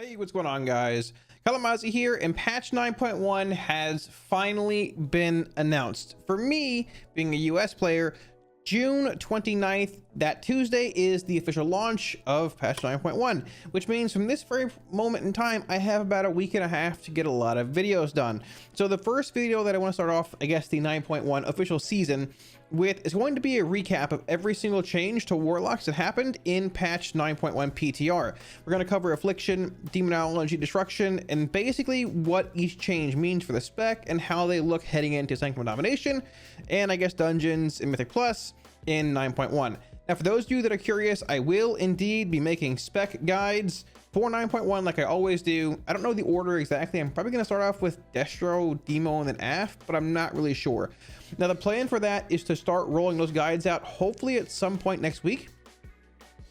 Hey, what's going on, guys? Kalamazi here, and patch 9.1 has finally been announced. For me, being a US player, June 29th, that Tuesday, is the official launch of patch 9.1, which means from this very moment in time, I have about a week and a half to get a lot of videos done. So the first video that I want to start off, I guess the 9.1 official season with, is going to be a recap of every single change to Warlocks that happened in patch 9.1 PTR. We're going to cover Affliction, Demonology, Destruction, and basically what each change means for the spec and how they look heading into Sanctum of Domination, and I guess Dungeons and Mythic Plus in 9.1. Now, for those of you that are curious, I will indeed be making spec guides for 9.1 like I always do. I don't know the order exactly. I'm probably going to start off with Destro, Demo, and then Aff, but I'm not really sure. Now, the plan for that is to start rolling those guides out hopefully at some point next week,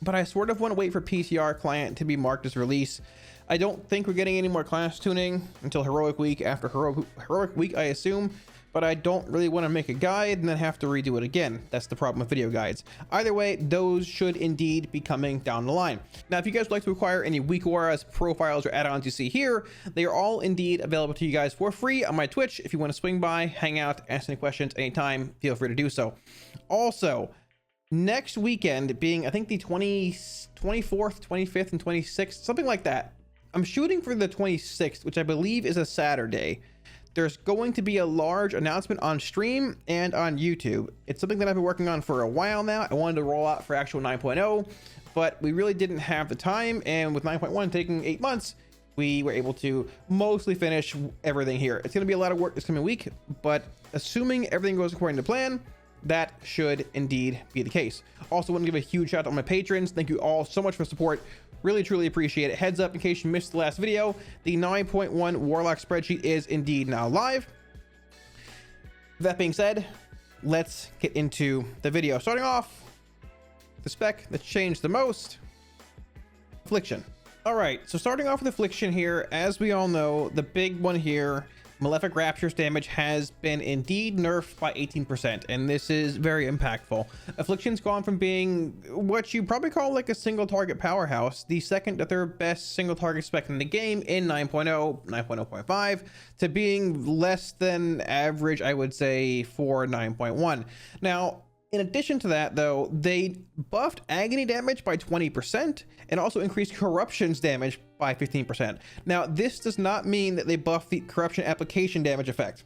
but I sort of want to wait for PTR client to be marked as release. I don't think we're getting any more class tuning until Heroic Week, after Heroic Week, I assume, but I don't really want to make a guide and then have to redo it again. That's the problem with video guides. Either way, those should indeed be coming down the line. Now, if you guys would like to acquire any weak auras, profiles, or add-ons you see here, they are all indeed available to you guys for free on my Twitch. If you want to swing by, hang out, ask any questions anytime, feel free to do so. Also, next weekend, being I think the 24th, 25th, and 26th, something like that. I'm shooting for the 26th, which I believe is a Saturday. There's going to be a large announcement on stream and on YouTube. It's something that I've been working on for a while now. I wanted to roll out for actual 9.0, but we really didn't have the time. And with 9.1 taking 8 months, we were able to mostly finish everything here. It's going to be a lot of work this coming week, but assuming everything goes according to plan, that should indeed be the case. Also, want to give a huge shout out to my patrons. Thank you all so much for support. Really, truly appreciate it. Heads up, in case you missed the last video, the 9.1 Warlock spreadsheet is indeed now live. That being said, let's get into the video. Starting off, the spec that's changed the most, Affliction. All right, so starting off with Affliction here, as we all know, the big one here, Malefic Rapture's damage has been indeed nerfed by 18%, and this is very impactful. Affliction's gone from being what you probably call like a single target powerhouse, the second to third best single target spec in the game in 9.0, 9.0.5, to being less than average, I would say, for 9.1. Now, in addition to that, though, they buffed agony damage by 20% and also increased corruption's damage by 15%. Now, this does not mean that they buffed the corruption application damage effect.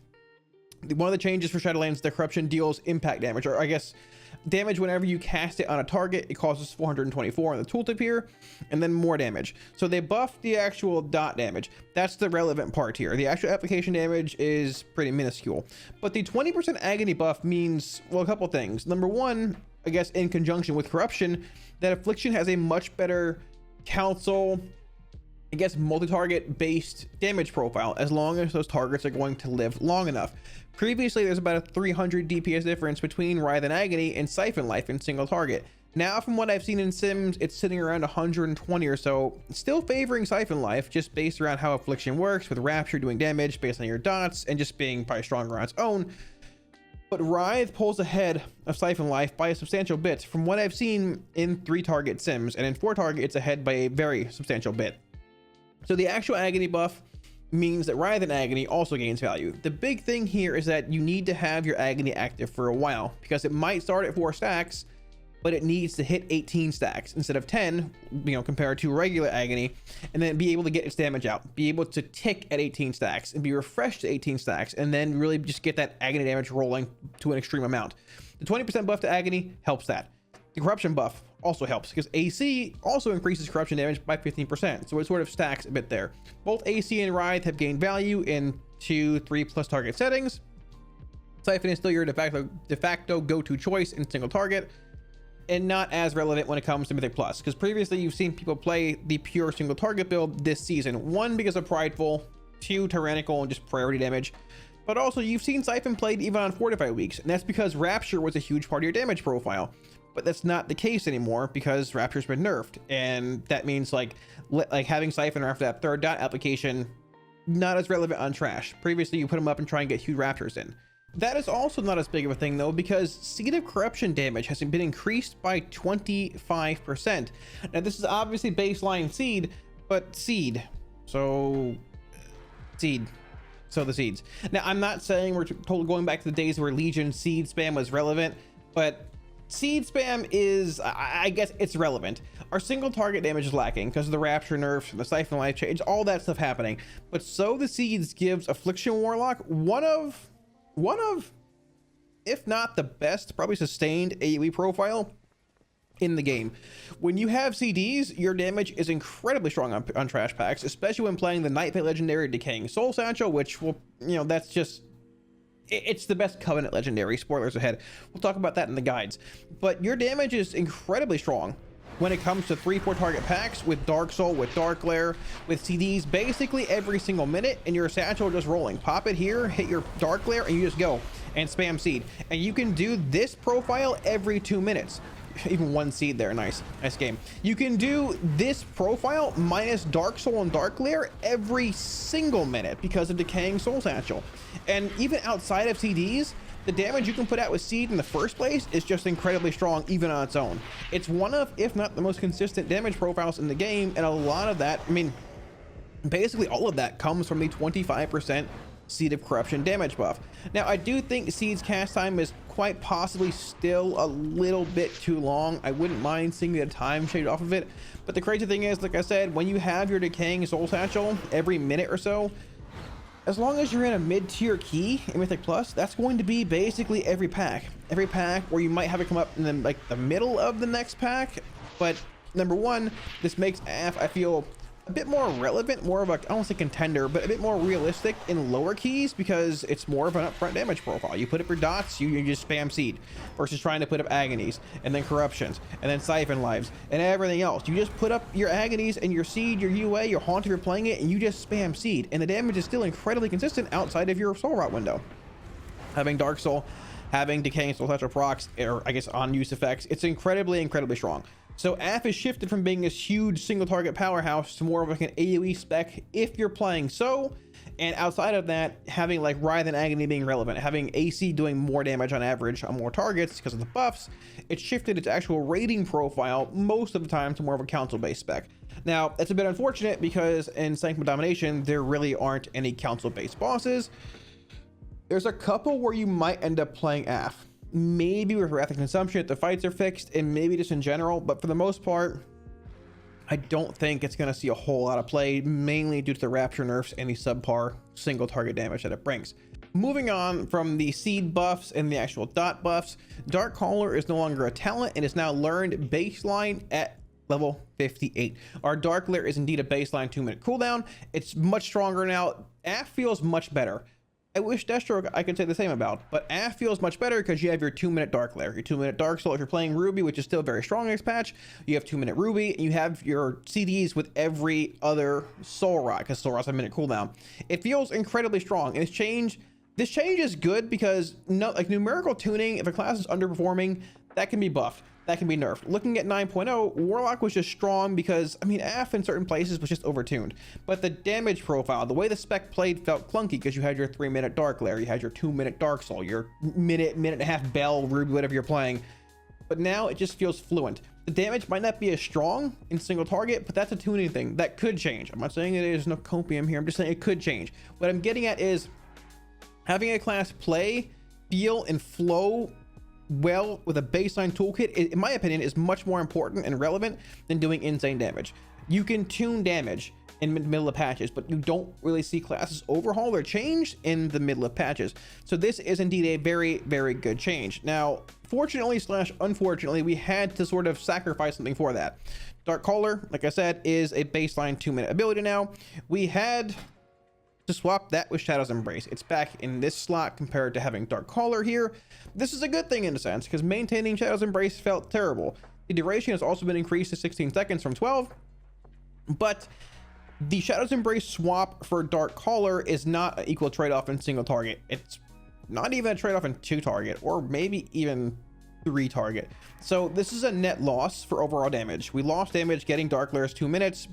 One of the changes for Shadowlands, the corruption deals impact damage, or I guess damage whenever you cast it on a target. It causes 424 on the tooltip here, and then more damage. So they buffed the actual dot damage. That's the relevant part here. The actual application damage is pretty minuscule, but the 20% agony buff means, well, a couple things. Number one, I guess in conjunction with corruption, that Affliction has a much better council, I guess, multi-target based damage profile, as long as those targets are going to live long enough. Previously, there's about a 300 DPS difference between Writhe and Agony and Siphon Life in single target. Now, from what I've seen in Sims, it's sitting around 120 or so, still favoring Siphon Life, just based around how Affliction works, with Rapture doing damage based on your dots and just being probably stronger on its own. But Writhe pulls ahead of Siphon Life by a substantial bit from what I've seen in 3 target Sims, and in 4 target, it's ahead by a very substantial bit. So the actual agony buff means that Writhe and Agony also gains value. The big thing here is that you need to have your Agony active for a while, because it might start at 4 stacks, but it needs to hit 18 stacks instead of 10, compared to regular Agony, and then be able to get its damage out, be able to tick at 18 stacks and be refreshed to 18 stacks, and then really just get that Agony damage rolling to an extreme amount. The 20% buff to Agony helps that. The corruption buff also helps, because AC also increases corruption damage by 15%, so it sort of stacks a bit there. Both AC and Writhe have gained value in 2, 3+ target settings. Siphon is still your de facto go-to choice in single target, and not as relevant when it comes to Mythic Plus, because previously you've seen people play the pure single target build this season. 1, because of Prideful, 2, Tyrannical and just priority damage, but also you've seen Siphon played even on Fortified weeks, and that's because Rapture was a huge part of your damage profile. But that's not the case anymore, because Rapture's been nerfed, and that means like having Siphon after that 3rd dot application, not as relevant on Trash. Previously, you put them up and try and get huge Raptors in. That is also not as big of a thing, though, because Seed of Corruption damage has been increased by 25%. Now, this is obviously baseline Seed, but Seed, So seed. Sow the seeds. Now, I'm not saying we're totally going back to the days where Legion seed spam was relevant, but seed spam is, I guess it's relevant. Our single target damage is lacking because of the Rapture nerfs, the Siphon life change, all that stuff happening. But Sow the Seeds gives Affliction Warlock one of, if not the best, probably sustained AoE profile in the game. When you have CDs, your damage is incredibly strong on trash packs, especially when playing the Night Pit legendary Decaying Soul Satchel, which will, you know, that's just, it's the best Covenant legendary. Spoilers ahead, we'll talk about that in the guides. But your damage is incredibly strong when it comes to 3-4 target packs with Dark Soul, with Dark Glare, with CDs basically every single minute, and your satchel just rolling. Pop it here, hit your Dark Glare, and you just go and spam seed. And you can do this profile every 2 minutes. Even one seed there. Nice game. You can do this profile minus Dark Soul and Dark Glare every single minute because of Decaying Soul Satchel. And even outside of CDs, the damage you can put out with seed in the first place is just incredibly strong even on its own. It's one of, if not the most consistent damage profiles in the game, and a lot of that, I mean, basically all of that comes from the 25% Seed of Corruption damage buff. Now, I do think Seed's cast time is quite possibly still a little bit too long. I wouldn't mind seeing the time shaved off of it, but the crazy thing is, like I said, when you have your Decaying Soul Satchel every minute or so, as long as you're in a mid-tier key in Mythic Plus, that's going to be basically every pack where you might have it come up in the middle of the next pack. But number one, this makes AF, I feel, a bit more relevant, more of a, I don't want to say contender, but a bit more realistic in lower keys because it's more of an upfront damage profile. You put up your dots, you just spam seed versus trying to put up agonies and then corruptions and then siphon lives and everything else. You just put up your agonies and your seed, your UA, your haunt if you're playing it, and you just spam seed, and the damage is still incredibly consistent outside of your soul rot window. Having Dark Soul, having Decaying Soul Satchel procs, or I guess on use effects, it's incredibly strong. So AF is shifted from being this huge single target powerhouse to more of like an AoE spec if you're playing so, and outside of that, having like Writhe and Agony being relevant, having AC doing more damage on average on more targets because of the buffs, it shifted its actual rating profile most of the time to more of a council based spec. Now, it's a bit unfortunate because in Sanctum of Domination, there really aren't any council based bosses. There's a couple where you might end up playing AF. Maybe with Wrath of Consumption if the fights are fixed, and maybe just in general, but for the most part, I don't think it's going to see a whole lot of play, mainly due to the Rapture nerfs and the subpar single target damage that it brings. Moving on from the seed buffs and the actual dot buffs, Dark Caller is no longer a talent and is now learned baseline at level 58. Our Dark Glare is indeed a baseline 2-minute cooldown. It's much stronger now. AF feels much better. I wish Deathstroke I could say the same about, but AF feels much better because you have your 2-minute Dark Glare, your 2-minute Dark Soul if you're playing Ruby, which is still very strong next patch. You have 2-minute Ruby, and you have your CDs with every other Soul Rot, because Soul Rot's a minute cooldown. It feels incredibly strong, and this change is good because numerical tuning, if a class is underperforming, that can be buffed. That can be nerfed. Looking at 9.0, Warlock was just strong because, I mean, AF in certain places was just overtuned. But the damage profile, the way the spec played felt clunky because you had your 3-minute Dark Glare, you had your 2-minute Dark Soul, your minute and a half Bell, Ruby, whatever you're playing. But now it just feels fluent. The damage might not be as strong in single target, but that's a tuning thing. That could change. I'm not saying there's no copium here. I'm just saying it could change. What I'm getting at is having a class play, feel, and flow well with a baseline toolkit, in my opinion, is much more important and relevant than doing insane damage. You can tune damage in the middle of patches, but you don't really see classes overhaul or change in the middle of patches. So this is indeed a very good change. Now, fortunately / unfortunately, we had to sort of sacrifice something for that. Dark Caller, like I said, is a baseline 2-minute ability now. We had to swap that with Shadow's Embrace. It's back in this slot compared to having Dark Caller here. This is a good thing in a sense, because maintaining Shadow's Embrace felt terrible. The duration has also been increased to 16 seconds from 12, but the Shadow's Embrace swap for Dark Caller is not an equal trade-off in single target. It's not even a trade-off in 2 target, or maybe even 3 target. So this is a net loss for overall damage. We lost damage getting Dark Glare's 2 minutes,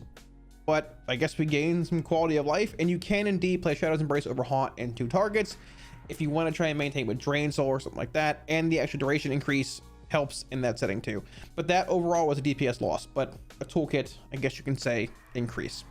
but I guess we gained some quality of life, and you can indeed play Shadow's Embrace over Haunt and 2 targets if you want to try and maintain with Drain Soul or something like that, and the extra duration increase helps in that setting too. But that overall was a DPS loss, but a toolkit, I guess you can say, increase.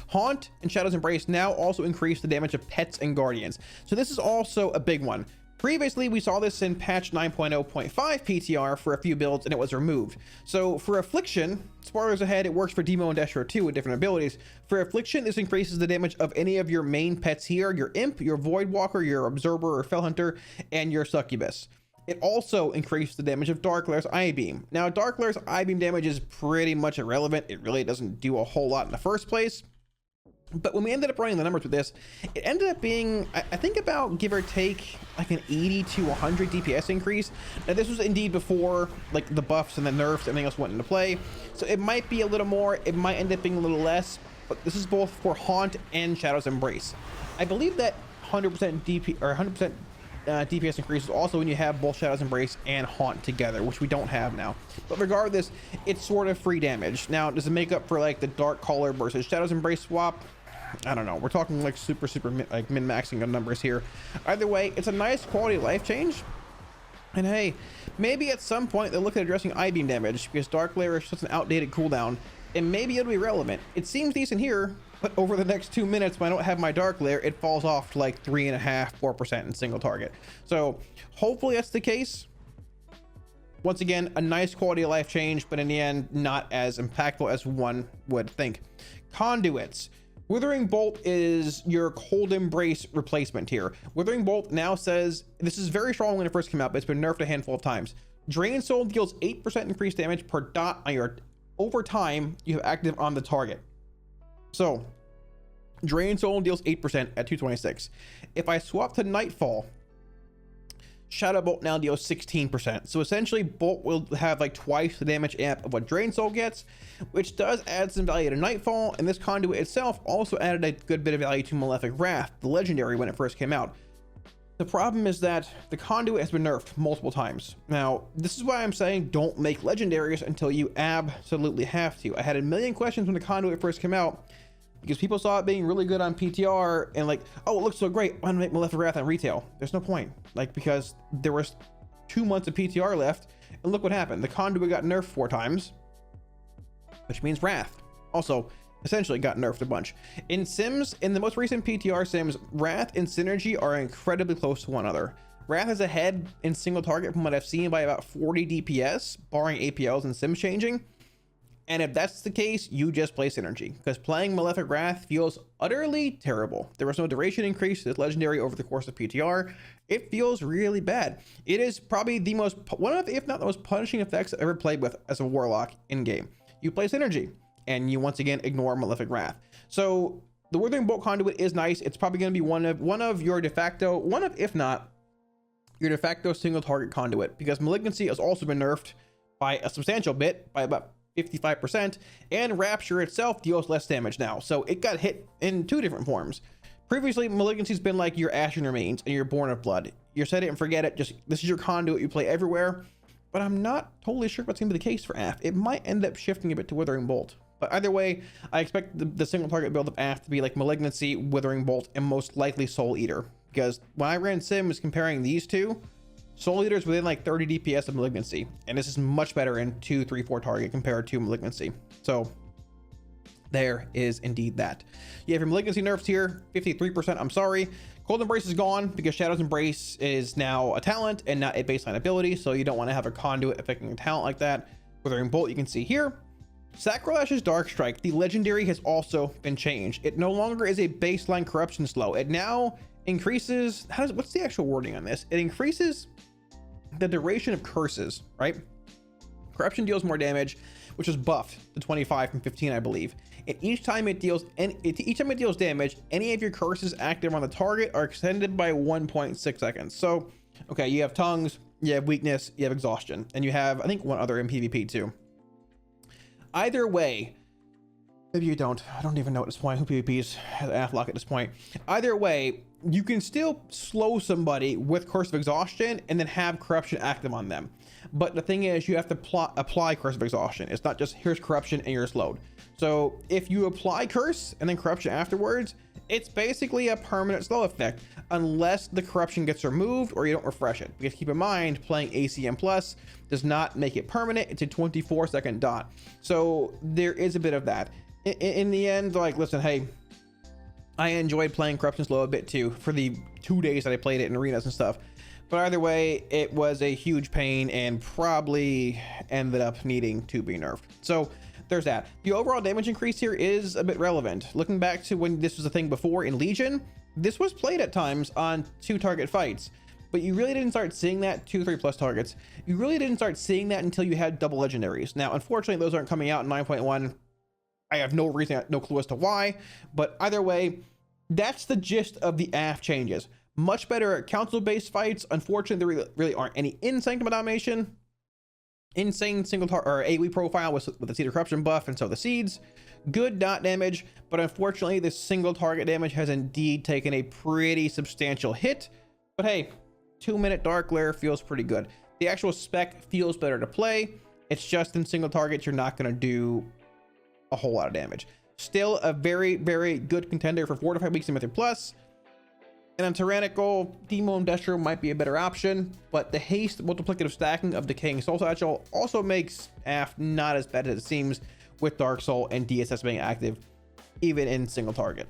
Haunt and Shadow's Embrace now also increase the damage of pets and guardians. So this is also a big one. Previously, we saw this in patch 9.0.5 PTR for a few builds and it was removed. So for Affliction, spoilers ahead, it works for Demo and Destro 2 with different abilities. For Affliction, this increases the damage of any of your main pets here, your Imp, your Void Walker, your Observer or Fell Hunter, and your Succubus. It also increased the damage of Darklair's Eye Beam. Now, Darklair's Eye Beam damage is pretty much irrelevant. It really doesn't do a whole lot in the first place. But when we ended up running the numbers with this, it ended up being, I think, about give or take like an 80 to 100 DPS increase. Now this was indeed before like the buffs and the nerfs, everything else went into play. So it might be a little more, it might end up being a little less, but this is both for Haunt and Shadow's Embrace. I believe that 100% DP or 100% DPS increase is also when you have both Shadow's Embrace and Haunt together, which we don't have now. But regardless, it's sort of free damage. Now, does it make up for like the Dark Caller versus Shadow's Embrace swap? I don't know. We're talking like super like min-maxing of numbers here. Either way, it's a nice quality of life change. And hey, maybe at some point they'll look at addressing Eye Beam damage because Darklair is such an outdated cooldown, and maybe it'll be relevant. It seems decent here, but over the next 2 minutes when I don't have my Darklair, it falls off to like 3.5%, 4% in single target. So hopefully that's the case. Once again, a nice quality of life change, but in the end, not as impactful as one would think. Conduits. Withering Bolt is your Cold Embrace replacement here. Withering Bolt now says, this is very strong when it first came out, but it's been nerfed a handful of times. Drain Soul deals 8% increased damage per dot on your over time you have active on the target. So Drain Soul deals 8% at 226. If I swap to Nightfall, Shadow Bolt now deals 16%. So essentially Bolt will have like twice the damage amp of what Drain Soul gets, which does add some value to Nightfall, and this conduit itself also added a good bit of value to Malefic Wrath, the legendary, when it first came out. The problem is that the conduit has been nerfed multiple times. Now, this is why I'm saying don't make legendaries until you absolutely have to. I had a million questions when the conduit first came out, because people saw it being really good on PTR and like, oh, it looks so great, I'm gonna make Malefic Wrath on retail. There's no point, like, because there was 2 months of PTR left, and look what happened. The conduit got nerfed 4 times, which means Wrath also essentially got nerfed a bunch. In Sims, in the most recent PTR Sims, Wrath and Synergy are incredibly close to one another. Wrath is ahead in single target from what I've seen by about 40 DPS, barring APLs and Sims changing. And if that's the case, you just play Synergy, because playing Malefic Wrath feels utterly terrible. There was no duration increase to this legendary over the course of PTR. It feels really bad. It is probably the most, one of, if not the most punishing effects I've ever played with as a Warlock in game. You play Synergy, and you once again ignore Malefic Wrath. So the Withering Bolt conduit is nice. It's probably going to be one of your de facto, if not your de facto single target conduit, because Malignancy has also been nerfed by a substantial bit, by about 55%, and Rapture itself deals less damage now, so it got hit in 2 different forms. Previously, Malignancy's been like your Ashen Remains and your Born of Blood. You set it and forget it, just this is your conduit you play everywhere, but I'm not totally sure what's going to be the case for AF. It might end up shifting a bit to Withering Bolt, but either way, I expect the single target build of AF to be like Malignancy, Withering Bolt, and most likely Soul Eater, because when I ran Sims comparing these two, Soul Eater is within like 30 DPS of Malignancy, and this is much better in 2, 3, 4 target compared to Malignancy. So there is indeed that. You have your Malignancy nerfs here, 53%. I'm sorry. Cold Embrace is gone because Shadow's Embrace is now a talent and not a baseline ability, so you don't want to have a conduit affecting a talent like that. Withering Bolt, you can see here. Sacrilash's Dark Strike, the legendary, has also been changed. It no longer is a baseline corruption slow. It now increases, what's the actual wording on this? It increases the duration of curses, right? Corruption deals more damage, which was buffed to 25 from 15, I believe. And each time it deals damage, any of your curses active on the target are extended by 1.6 seconds. So, okay, you have tongues, you have weakness, you have exhaustion, and you have, I think, one other in PvP too. Either way, maybe you don't. I don't even know at this point who PvPs has AF lock at this point. Either way, you can still slow somebody with Curse of Exhaustion and then have Corruption active on them. But the thing is, you have to apply Curse of Exhaustion. It's not just here's Corruption and you're slowed. So if you apply Curse and then Corruption afterwards, it's basically a permanent slow effect unless the Corruption gets removed or you don't refresh it. Because keep in mind, playing ACM Plus does not make it permanent. It's a 24-second dot. So there is a bit of that. In the end, like, listen, hey, I enjoyed playing Corruption Slow a bit too for the 2 days that I played it in arenas and stuff. But either way, it was a huge pain and probably ended up needing to be nerfed. So there's that. The overall damage increase here is a bit relevant. Looking back to when this was a thing before in Legion, this was played at times on 2 target fights, but you really didn't start seeing that 2-3 plus targets. You really didn't start seeing that until you had double legendaries. Now, unfortunately, those aren't coming out in 9.1. I have no reason, no clue as to why, but either way, that's the gist of the AF changes. Much better at council-based fights. Unfortunately, there really aren't any in Sanctum of Domination. Insane single target or AoE profile with the Seed of Corruption buff, and so the seeds. Good dot damage, but unfortunately, this single target damage has indeed taken a pretty substantial hit. But hey, 2-minute Dark Glare feels pretty good. The actual spec feels better to play. It's just in single targets, you're not going to do a whole lot of damage. Still a very, very good contender for 4 to 5 weeks in Mythic Plus. And on Tyrannical, Demo and Destro might be a better option, but the haste multiplicative stacking of Decaying Soul Satchel also makes AF not as bad as it seems with Dark Soul and DSS being active, even in single target.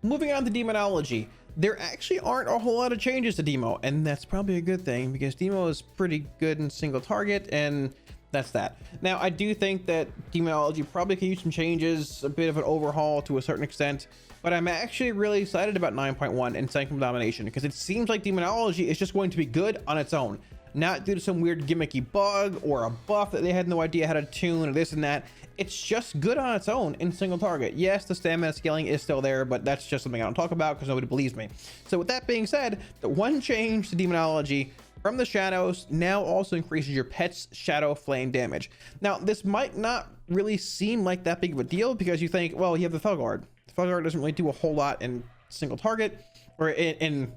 Moving on to Demonology, there actually aren't a whole lot of changes to Demo, and that's probably a good thing because Demo is pretty good in single target, and that's that. Now, I do think that Demonology probably could use some changes, a bit of an overhaul to a certain extent, but I'm actually really excited about 9.1 and Sanctum of Domination because it seems like Demonology is just going to be good on its own, not due to some weird gimmicky bug or a buff that they had no idea how to tune or this and that. It's just good on its own in single target. Yes, the stamina scaling is still there, but that's just something I don't talk about because nobody believes me. So with that being said, the one change to Demonology from the shadows now also increases your pet's shadow flame damage. Now, this might not really seem like that big of a deal because you think, well, you have the Felguard. The Felguard doesn't really do a whole lot in single target, or in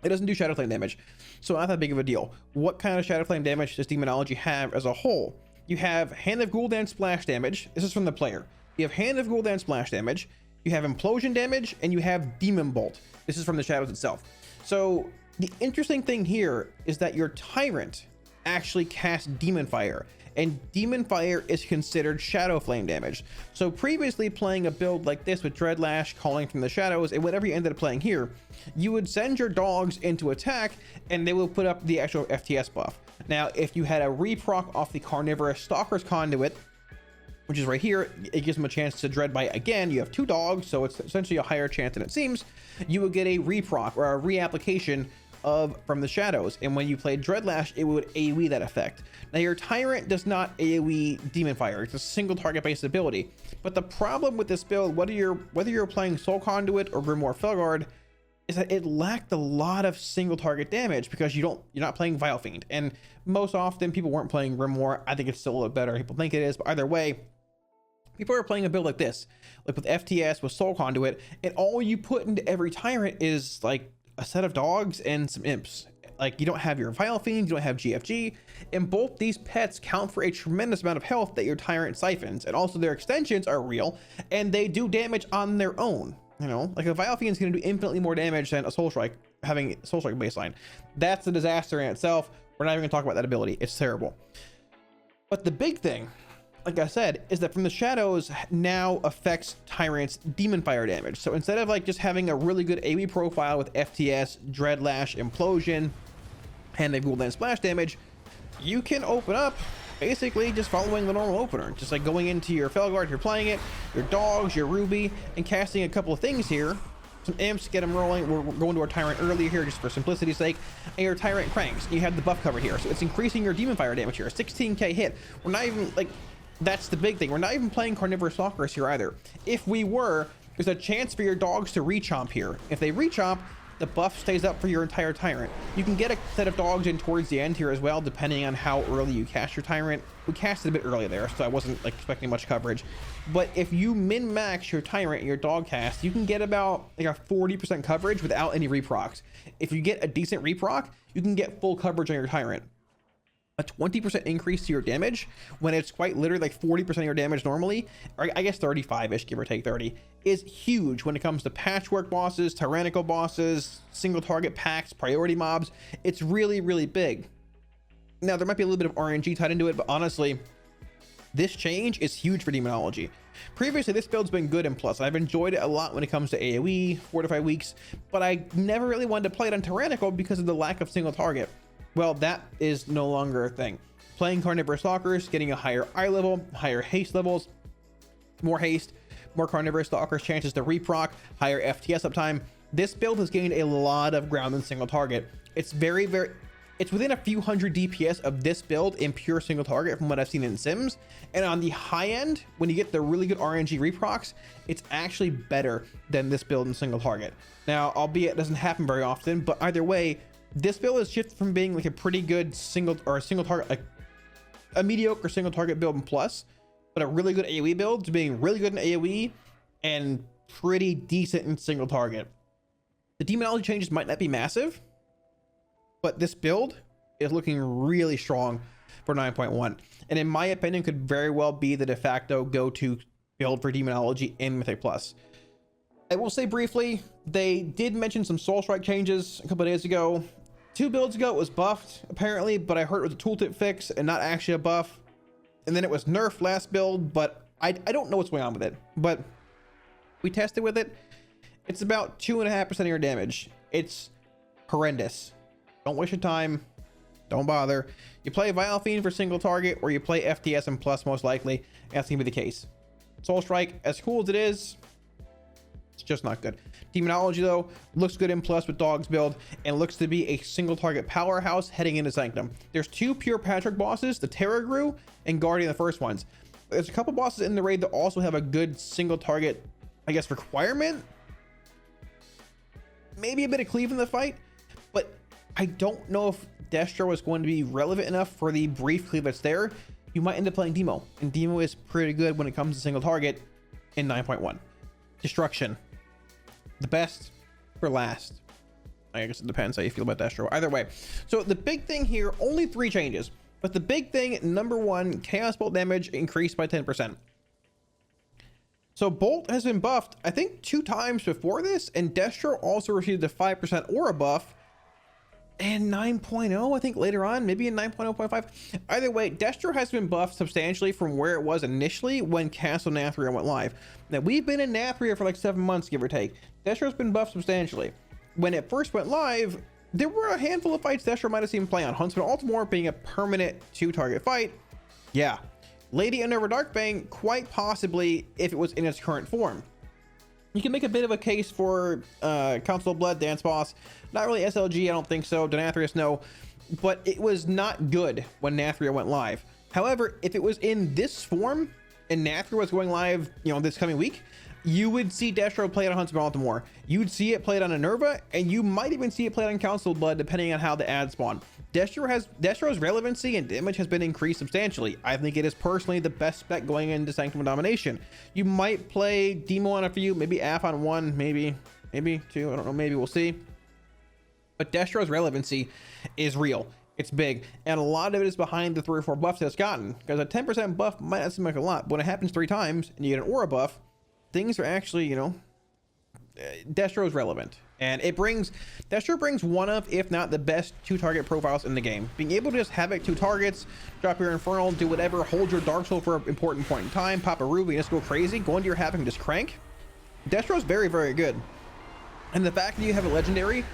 it doesn't do shadow flame damage, so not that big of a deal. What kind of shadow flame damage does Demonology have as a whole? You have Hand of Gul'dan splash damage. This is from the player. You have Hand of Gul'dan splash damage. You have implosion damage, and you have Demon Bolt. This is from the shadows itself. So the interesting thing here is that your Tyrant actually casts Demon Fire, and Demon Fire is considered Shadow Flame damage. So previously, playing a build like this with Dreadlash, Calling from the Shadows, and whatever you ended up playing here, you would send your dogs into attack and they will put up the actual FTS buff. Now, if you had a reproc off the Carnivorous Stalker's Conduit, which is right here, it gives them a chance to Dreadbite again. You have 2 dogs, so it's essentially a higher chance than it seems. You would get a reproc or a reapplication of From the Shadows, and when you play Dreadlash, it would AoE that effect. Now, your Tyrant does not AoE Demon Fire. It's a single target based ability, but the problem with this build, whether you're playing Soul Conduit or Grimoire Felguard, is that it lacked a lot of single target damage because you're not playing Vile Fiend, and most often people weren't playing Grimoire. I think it's still a little better. People think it is, but either way, people are playing a build like this, like with FTS, with Soul Conduit, and all you put into every Tyrant is like a set of dogs and some imps. Like, you don't have your Vile Fiend, you don't have GFG, and both these pets count for a tremendous amount of health that your Tyrant siphons, and also their extensions are real, and they do damage on their own. You know, like a Vile Fiend is going to do infinitely more damage than a Soul Strike, having Soul Strike baseline. That's a disaster in itself. We're not even going to talk about that ability. It's terrible. But the big thing, like I said, is that From the Shadows now affects Tyrant's Demon Fire damage. So instead of like just having a really good AoE profile with FTS, Dreadlash, Implosion, and they've Gul'dan splash damage, you can open up basically just following the normal opener, just like going into your Felguard if you're playing it, your dogs, your Ruby, and casting a couple of things here. Some imps, get them rolling. We're going to our Tyrant earlier here just for simplicity's sake, and your Tyrant cranks. You have the buff covered here, so it's increasing your Demon Fire damage here, a 16k hit. We're not even like, that's the big thing. We're not even playing Carnivorous Stalkers here either. If we were, there's a chance for your dogs to rechomp here. If they rechomp, the buff stays up for your entire tyrant. You can get a set of dogs in towards the end here as well, depending on how early you cast your tyrant. We cast it a bit early there, so I wasn't like expecting much coverage. But if you min-max your tyrant and your dog cast, you can get about like a 40% coverage without any reprocs. If you get a decent reproc, you can get full coverage on your tyrant. A 20% increase to your damage when it's quite literally like 40% of your damage normally, or I guess 35-ish, give or take 30, is huge when it comes to patchwork bosses, tyrannical bosses, single target packs, priority mobs. It's really, really big. Now, there might be a little bit of RNG tied into it, but honestly, this change is huge for Demonology. Previously, this build's been good in Plus. I've enjoyed it a lot when it comes to AoE, 4 to 5 weeks, but I never really wanted to play it on Tyrannical because of the lack of single target. Well, that is no longer a thing. Playing Carnivorous Stalkers, getting a higher eye level, higher haste levels, more haste, more Carnivorous Stalkers chances to reproc, higher FTS uptime. This build has gained a lot of ground in single target. It's it's within a few hundred DPS of this build in pure single target from what I've seen in Sims. And on the high end, when you get the really good RNG reprocs, it's actually better than this build in single target. Now, albeit it doesn't happen very often, but either way, this build is shifted from being like a pretty good single target, like a mediocre single target build in Plus, but a really good AoE build to being really good in AoE and pretty decent in single target. The Demonology changes might not be massive, but this build is looking really strong for 9.1, and in my opinion could very well be the de facto go-to build for Demonology in Mythic Plus. I will say briefly, they did mention some soul strike changes a couple of days ago. 2 builds ago it was buffed apparently, but I heard it was a tooltip fix and not actually a buff. And then it was nerfed last build, but I don't know what's going on with it. But we tested with it. It's about 2.5% of your damage. It's horrendous. Don't waste your time. Don't bother. You play Vile Fiend for single target, or you play FTS and Plus most likely, and that's gonna be the case. Soul Strike, as cool as it is, it's just not good. Demonology though looks good in Plus with dogs build and looks to be a single target powerhouse heading into Sanctum. There's 2 pure Patrick bosses, the Terragru and Guardian, the first ones. There's a couple bosses in the raid that also have a good single target, I guess, requirement. Maybe a bit of cleave in the fight, but I don't know if Destro is going to be relevant enough for the brief cleave that's there. You might end up playing Demo, and Demo is pretty good when it comes to single target in 9.1. Destruction. The best for last. I guess it depends how you feel about Destro. Either way. So the big thing here, only 3 changes. But the big thing, number 1, Chaos Bolt damage increased by 10%. So Bolt has been buffed, I think, 2 times before this. And Destro also received a 5% aura buff. And 9.0, I think later on, maybe in 9.0.5. Either way, Destro has been buffed substantially from where it was initially when Castle Nathria went live. Now, we've been in Nathria for like 7 months, give or take. Destro's been buffed substantially. When it first went live, there were a handful of fights Destro might have seen play on. Huntsman Altamore being a permanent 2-target fight. Yeah. Lady Unnerva Darkbane, quite possibly if it was in its current form. You can make a bit of a case for Council of Blood, Dance Boss. Not really SLG, I don't think so. Denathrius, no. But it was not good when Nathria went live. However, if it was in this form, and Nathria was going live, you know, this coming week, you would see Destro play it on Huntsman Altamore. You'd see it played on Unnerva, and you might even see it played on Council of Blood, depending on how the ads spawn. Destro's relevancy and damage has been increased substantially. I think it is personally the best spec going into Sanctum of Domination. You might play Demo on a few, maybe Aff on 1, maybe 2, I don't know, maybe we'll see. But Destro's relevancy is real. It's big, and a lot of it is behind the 3 or 4 buffs that it's gotten, because a 10% buff might not seem like a lot, but when it happens 3 times and you get an aura buff, things are actually, you know, Destro is relevant. And Destro brings one of, if not the best 2-target profiles in the game. Being able to just havoc 2 targets, drop your Infernal, do whatever, hold your Dark Soul for an important point in time, pop a Ruby, and just go crazy, go into your havoc and just crank. Destro is very, very good. And the fact that you have a legendary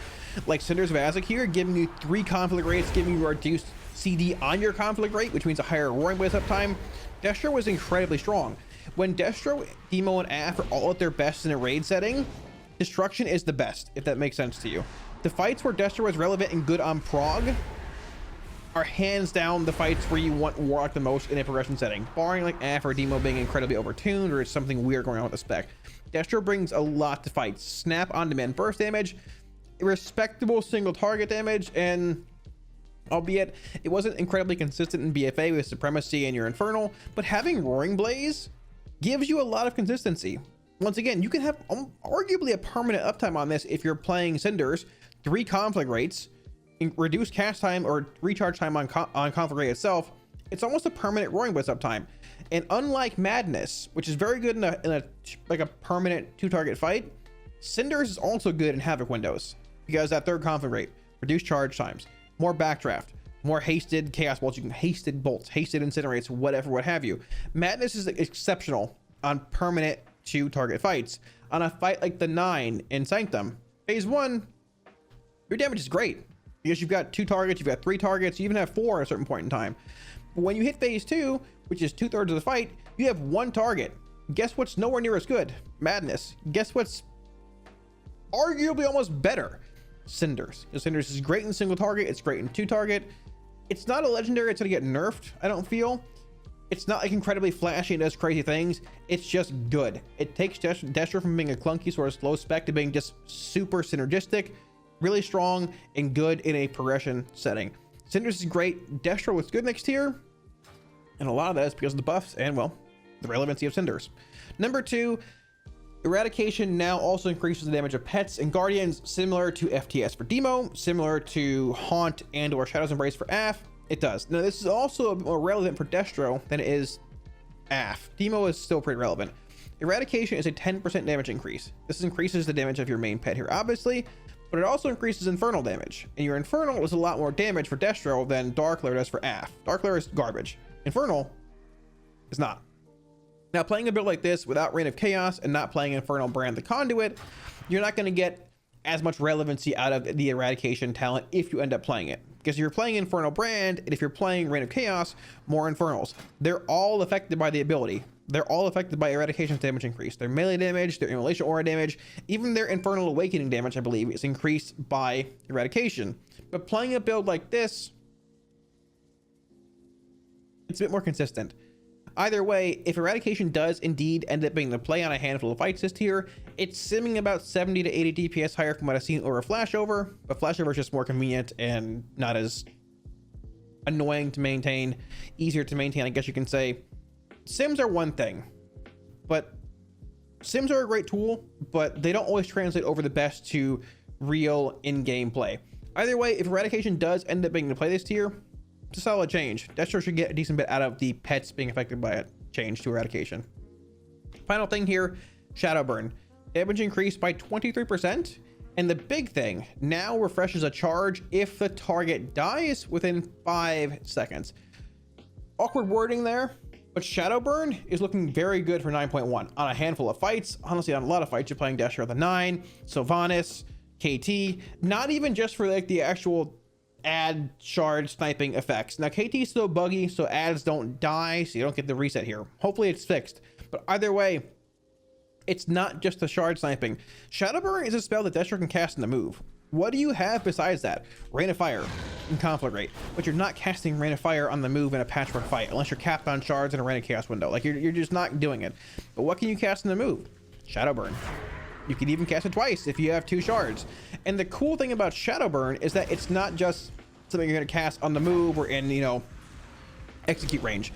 like Cinders of Azek here, giving you 3 conflict rates, giving you reduced CD on your conflict rate, which means a higher Roaring Blaze uptime, Destro was incredibly strong. When Destro, Demo, and Aff are all at their best in a raid setting, Destruction is the best, if that makes sense to you. The fights where Destro is relevant and good on prog are hands down the fights where you want Warlock the most in a progression setting, barring like Aff or Demo being incredibly overtuned or it's something weird going on with the spec. Destro brings a lot to fights. Snap on demand burst damage, respectable single target damage, and albeit it wasn't incredibly consistent in BFA with Supremacy and your Infernal, but having Roaring Blaze gives you a lot of consistency. Once again, you can have arguably a permanent uptime on this if you're playing Cinders, 3 conflict rates, reduced cast time or recharge time on conflict rate itself. It's almost a permanent Roaring Blaze uptime. And unlike Madness, which is very good in a like a permanent 2-target fight, Cinders is also good in Havoc windows because that 3rd conflict rate, reduced charge times, more backdraft, more hasted chaos bolts, you can hasted bolts, hasted incinerates, whatever, what have you. Madness is exceptional on permanent 2-target fights. On a fight like the 9 in Sanctum, phase 1, your damage is great because you've got 2 targets, you've got 3 targets, you even have 4 at a certain point in time. But when you hit phase 2, which is 2/3 of the fight, you have 1 target. Guess what's nowhere near as good? Madness. Guess what's arguably almost better? Cinders. Cinders is great in single target, it's great in 2-target. It's not a legendary it's gonna get nerfed, I don't feel. It's not like incredibly flashy and does crazy things. It's just good. It takes Destro from being a clunky sort of slow spec to being just super synergistic, really strong and good in a progression setting. Cinders is great. Destro was good next tier, and a lot of that is because of the buffs and, well, the relevancy of Cinders. Number 2, Eradication now also increases the damage of pets and guardians, similar to FTS for Demo, similar to Haunt and or Shadow's Embrace for AF. It does. Now, this is also a bit more relevant for Destro than it is AF. Demo is still pretty relevant. Eradication is a 10% damage increase. This increases the damage of your main pet here, obviously, but it also increases Infernal damage. And your Infernal is a lot more damage for Destro than Dark Lair does for AF. Dark Lair is garbage. Infernal is not. Now, playing a build like this without Reign of Chaos and not playing Infernal Brand the Conduit, you're not going to get as much relevancy out of the Eradication talent if you end up playing it. Because you're playing Infernal Brand, and if you're playing Reign of Chaos, more Infernals. They're all affected by the ability. They're all affected by Eradication's damage increase. Their melee damage, their Immolation Aura damage, even their Infernal Awakening damage, I believe, is increased by Eradication. But playing a build like this, it's a bit more consistent. Either way, if Eradication does indeed end up being the play on a handful of fights this tier, it's simming about 70 to 80 DPS higher from what I've seen over Flashover, but Flashover is just more convenient and not as annoying to maintain, easier to maintain, I guess you can say. Sims are one thing, but Sims are a great tool, but they don't always translate over the best to real in-game play. Either way, if Eradication does end up being the play this tier, it's a solid change. Destro should get a decent bit out of the pets being affected by it. Change to Eradication. Final thing here, Shadowburn. Damage increased by 23%. And the big thing, now refreshes a charge if the target dies within 5 seconds. Awkward wording there, but Shadowburn is looking very good for 9.1 on a handful of fights. Honestly, on a lot of fights, you're playing Destro the 9, Sylvanas, KT, not even just for like the actual add shard sniping effects. Now, KT is still buggy, so ads don't die, so you don't get the reset here. Hopefully it's fixed, but either way, it's not just the shard sniping. Shadowburn is a spell that Destro can cast in the move. What do you have besides that? Rain of Fire and Conflict Rate, but you're not casting Rain of Fire on the move in a patchwork fight unless you're capped on shards in a Rain of Chaos window. Like you're just not doing it. But what can you cast in the move? Shadowburn. You can even cast it twice if you have 2 shards. And the cool thing about Shadowburn is that it's not just something you're going to cast on the move or in, you know, execute range.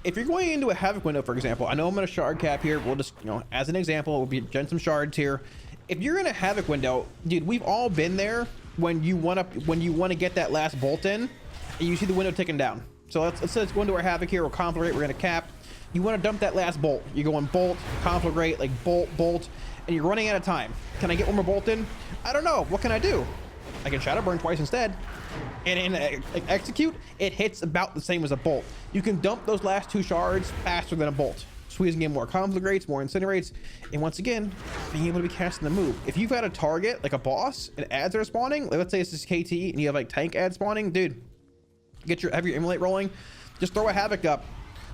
If you're going into a Havoc window, for example, I know I'm going to shard cap here. We'll just, you know, as an example, we'll be gen some shards here. If you're in a Havoc window, dude, we've all been there when you want to get that last bolt in and you see the window ticking down. So let's go into our Havoc here or Conflict Rate. We're going to cap. You want to dump that last bolt. You're going bolt, Conflict Rate, like bolt, and you're running out of time. Can I get one more bolt in? I don't know. What can I do? I can Shadowburn twice instead. And in execute, it hits about the same as a bolt. You can dump those last 2 shards faster than a bolt, squeezing in more conflict rates, more incinerates, and once again, being able to be casting the move. If you've got a target like a boss and ads are spawning, like let's say this is KT and you have like tank ad spawning, dude, have your immolate rolling, just throw a Havoc up,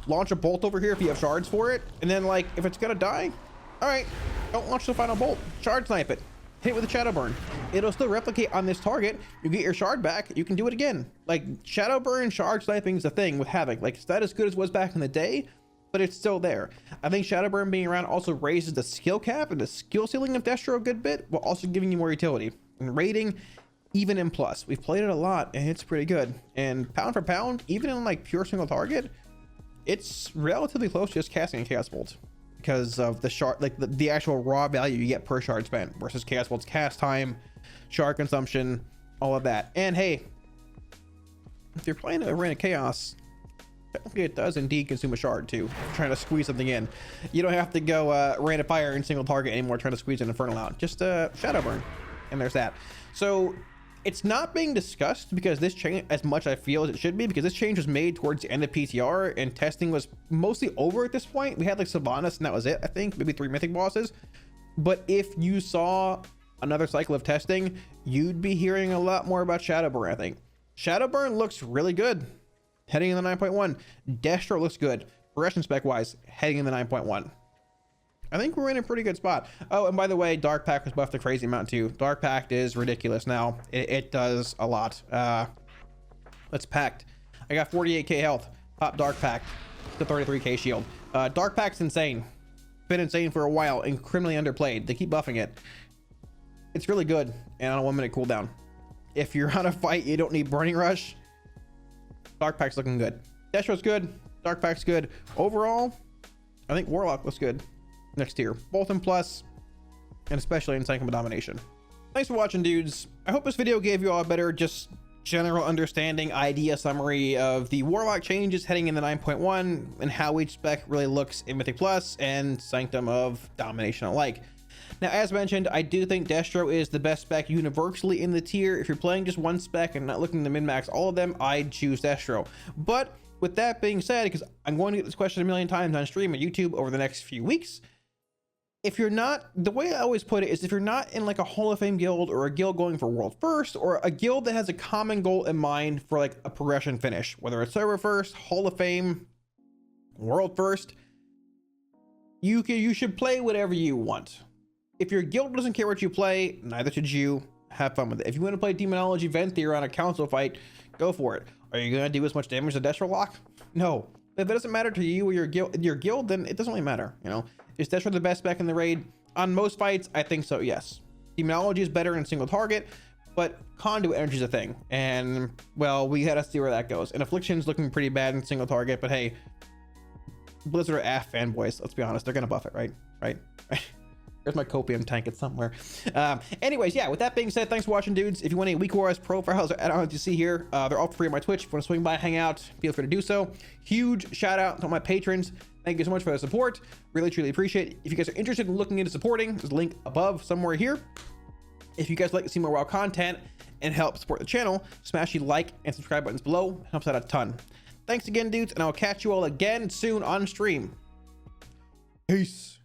launch a bolt over here if you have shards for it, and then like if it's gonna die, all right, don't launch the final bolt, shard snipe it. Hit it with a Shadowburn. It'll still replicate on this target. You get your shard back, you can do it again. Like Shadowburn shard sniping is a thing with Havoc. Like it's not as good as it was back in the day, but it's still there. I think Shadowburn being around also raises the skill cap and the skill ceiling of Destro a good bit, while also giving you more utility. And rating, even in plus. We've played it a lot and it's pretty good. And pound for pound, even in like pure single target, it's relatively close to just casting a Chaos Bolt because of the shard, like the actual raw value you get per shard spent versus Chaos Bolt's cast time, shard consumption, all of that. And hey, if you're playing a Reign of Chaos, technically it does indeed consume a shard too, trying to squeeze something in. You don't have to go Reign of Fire in single target anymore trying to squeeze an Infernal out. Just Shadow Burn, and there's that. So it's not being discussed because this change, as much I feel as it should be, because this change was made towards the end of PTR and testing was mostly over at this point. We had like Sylvanas and that was it, I think, maybe 3 mythic bosses. But if you saw another cycle of testing, you'd be hearing a lot more about Shadowburn, I think. Shadowburn looks really good heading in the 9.1. Destro looks good progression spec wise heading in the 9.1. I think we're in a pretty good spot. Oh, and by the way, Dark Pact was buffed a crazy amount too. Dark Pact is ridiculous now. It does a lot. Let's Pact. I got 48k health. Pop Dark Pact to 33k shield. Dark Pact's insane. Been insane for a while and criminally underplayed. They keep buffing it. It's really good and on a 1 minute cooldown. If you're on a fight, you don't need Burning Rush. Dark Pact's looking good. Destro's good. Dark Pact's good. Overall, I think Warlock looks good next tier, both in plus and especially in Sanctum of Domination. Thanks for watching, dudes. I hope this video gave you all a better just general understanding, idea summary of the Warlock changes heading in the 9.1 and how each spec really looks in Mythic Plus and Sanctum of Domination alike. Now, as mentioned, I do think Destro is the best spec universally in the tier. If you're playing just one spec and not looking to min-max all of them, I'd choose Destro. But with that being said, because I'm going to get this question a million times on stream and YouTube over the next few weeks, if you're not, the way I always put it is if you're not in like a Hall of Fame guild or a guild going for world first or a guild that has a common goal in mind for like a progression finish, whether it's server first, Hall of Fame, world first, you should play whatever you want. If your guild doesn't care what you play, neither should you. Have fun with it. If you want to play Demonology Venthyr on a council fight, go for it. Are you going to do as much damage as Destro Lock? No. If it doesn't matter to you or your guild, then it doesn't really matter, you know? Is Destro the best spec in the raid? On most fights, I think so, yes. Demonology is better in single target, but conduit energy is a thing. And, well, we gotta see where that goes. And Affliction's looking pretty bad in single target, but hey, Blizzard are AF fanboys, let's be honest. They're gonna buff it, right? Right? There's my copium tank, it's somewhere. Anyways, yeah, with that being said, thanks for watching, dudes. If you want any Weak Warriors profiles or add-ons you see here, they're all free on my Twitch. If you want to swing by, hang out, feel free to do so. Huge shout out to all my patrons. Thank you so much for the support. Really, truly appreciate it. If you guys are interested in looking into supporting, there's a link above somewhere here. If you guys like to see more WoW content and help support the channel, smash the like and subscribe buttons below. It helps out a ton. Thanks again, dudes, and I'll catch you all again soon on stream. Peace.